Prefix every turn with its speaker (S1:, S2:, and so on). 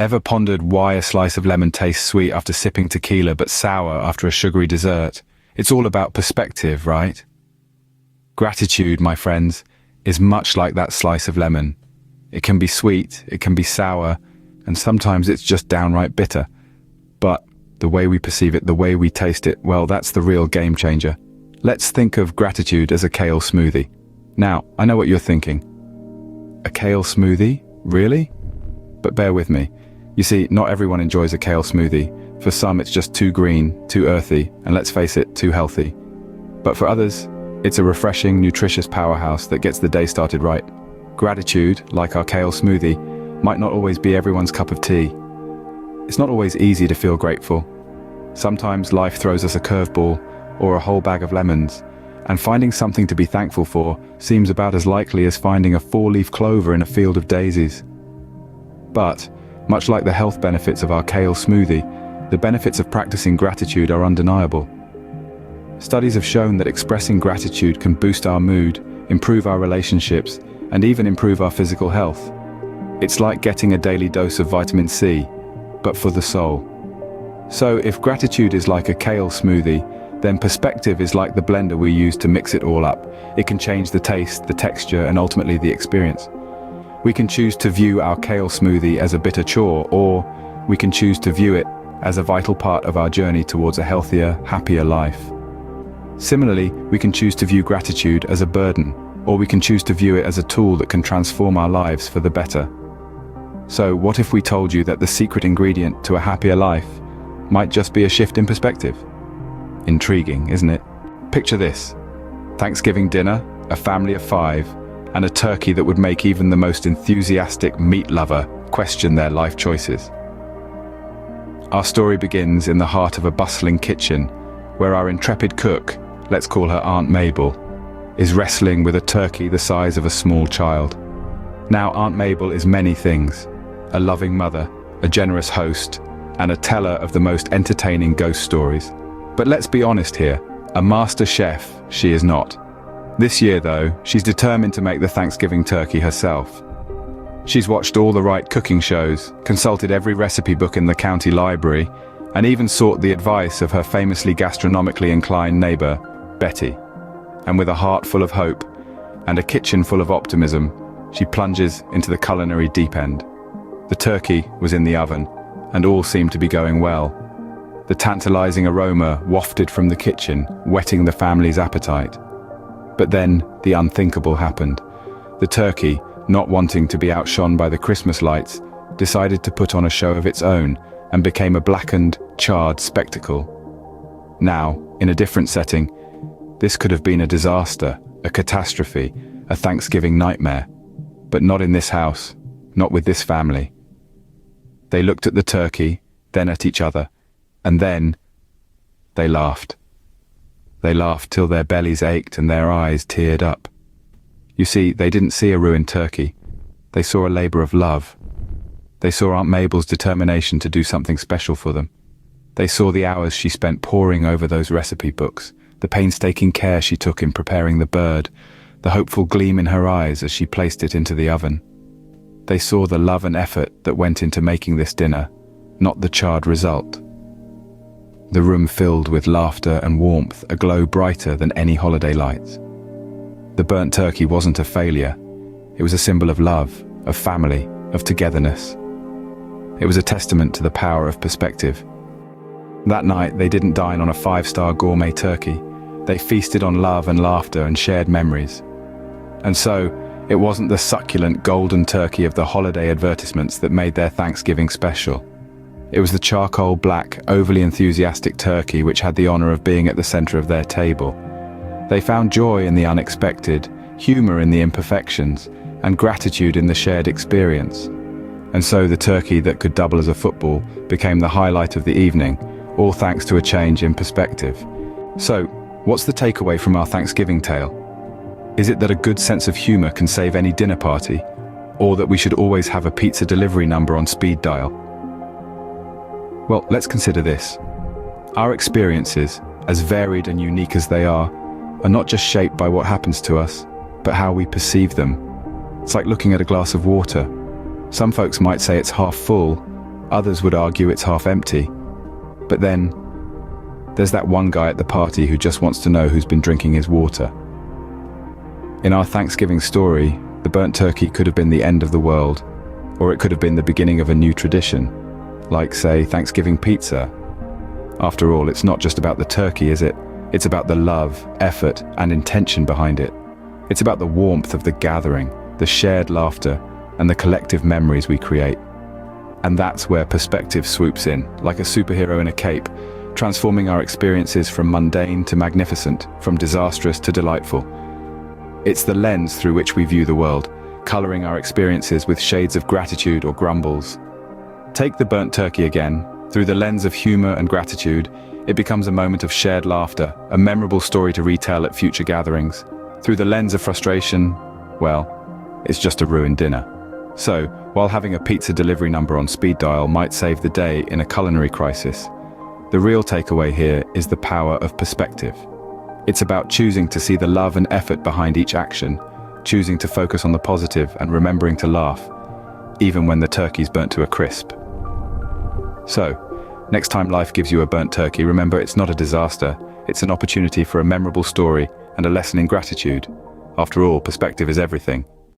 S1: Ever pondered why a slice of lemon tastes sweet after sipping tequila but sour after a sugary dessert? It's all about perspective, right? Gratitude, my friends, is much like that slice of lemon. It can be sweet, it can be sour, and sometimes it's just downright bitter. But the way we perceive it, the way we taste it, well, that's the real game changer. Let's think of gratitude as a kale smoothie. Now, I know what you're thinking. A kale smoothie? Really? But bear with me. You see, not everyone enjoys a kale smoothie. For some, it's just too green, too earthy, and let's face it, too healthy. But for others, it's a refreshing, nutritious powerhouse that gets the day started right. Gratitude, like our kale smoothie, might not always be everyone's cup of tea. It's not always easy to feel grateful. Sometimes life throws us a curveball or a whole bag of lemons, and finding something to be thankful for seems about as likely as finding a four-leaf clover in a field of daisies. But, much like the health benefits of our kale smoothie, the benefits of practicing gratitude are undeniable. Studies have shown that expressing gratitude can boost our mood, improve our relationships, and even improve our physical health. It's like getting a daily dose of vitamin C, but for the soul. So if gratitude is like a kale smoothie, then perspective is like the blender we use to mix it all up. It can change the taste, the texture, and ultimately the experience. We can choose to view our kale smoothie as a bitter chore, or we can choose to view it as a vital part of our journey towards a healthier, happier life. Similarly, we can choose to view gratitude as a burden, or we can choose to view it as a tool that can transform our lives for the better. So what if we told you that the secret ingredient to a happier life might just be a shift in perspective? Intriguing, isn't it? Picture this: Thanksgiving dinner, a family of 5, and a turkey that would make even the most enthusiastic meat lover question their life choices. Our story begins in the heart of a bustling kitchen, where our intrepid cook, let's call her Aunt Mabel, is wrestling with a turkey the size of a small child. Now, Aunt Mabel is many things: a loving mother, a generous host, and a teller of the most entertaining ghost stories. But let's be honest here, a master chef she is not. This year, though, she's determined to make the Thanksgiving turkey herself. She's watched all the right cooking shows, consulted every recipe book in the county library, and even sought the advice of her famously gastronomically inclined neighbor, Betty. And with a heart full of hope and a kitchen full of optimism, she plunges into the culinary deep end. The turkey was in the oven, and all seemed to be going well. The tantalizing aroma wafted from the kitchen, whetting the family's appetite. But then the unthinkable happened. The turkey, not wanting to be outshone by the Christmas lights, decided to put on a show of its own and became a blackened, charred spectacle. Now, in a different setting, this could have been a disaster, a catastrophe, a Thanksgiving nightmare. But not in this house, not with this family. They looked at the turkey, then at each other, and then they laughed. They laughed till their bellies ached and their eyes teared up. You see, they didn't see a ruined turkey. They saw a labor of love. They saw Aunt Mabel's determination to do something special for them. They saw the hours she spent poring over those recipe books, the painstaking care she took in preparing the bird, the hopeful gleam in her eyes as she placed it into the oven. They saw the love and effort that went into making this dinner, not the charred result. The room filled with laughter and warmth, a glow brighter than any holiday lights. The burnt turkey wasn't a failure. It was a symbol of love, of family, of togetherness. It was a testament to the power of perspective. That night, they didn't dine on a 5-star gourmet turkey. They feasted on love and laughter and shared memories. And so, it wasn't the succulent golden turkey of the holiday advertisements that made their Thanksgiving special. It was the charcoal black, overly enthusiastic turkey which had the honor of being at the center of their table. They found joy in the unexpected, humor in the imperfections, and gratitude in the shared experience. And so the turkey that could double as a football became the highlight of the evening, all thanks to a change in perspective. So, what's the takeaway from our Thanksgiving tale? Is it that a good sense of humor can save any dinner party, or that we should always have a pizza delivery number on speed dial? Well, let's consider this. Our experiences, as varied and unique as they are not just shaped by what happens to us, but how we perceive them. It's like looking at a glass of water. Some folks might say it's half full, Others would argue it's half empty. But then, there's that one guy at the party who just wants to know who's been drinking his water. In our Thanksgiving story, the burnt turkey could have been the end of the world, or it could have been the beginning of a new tradition, like, say, Thanksgiving pizza. After all, it's not just about the turkey, is it? It's about the love, effort, and intention behind it. It's about the warmth of the gathering, the shared laughter, and the collective memories we create. And that's where perspective swoops in, like a superhero in a cape, transforming our experiences from mundane to magnificent, from disastrous to delightful. It's the lens through which we view the world, coloring our experiences with shades of gratitude or grumbles. Take the burnt turkey again. Through the lens of humor and gratitude, it becomes a moment of shared laughter, a memorable story to retell at future gatherings. Through the lens of frustration, well, it's just a ruined dinner. So, while having a pizza delivery number on speed dial might save the day in a culinary crisis, the real takeaway here is the power of perspective. It's about choosing to see the love and effort behind each action, choosing to focus on the positive and remembering to laugh, even when the turkey's burnt to a crisp. So, next time life gives you a burnt turkey, remember it's not a disaster, it's an opportunity for a memorable story and a lesson in gratitude. After all, perspective is everything.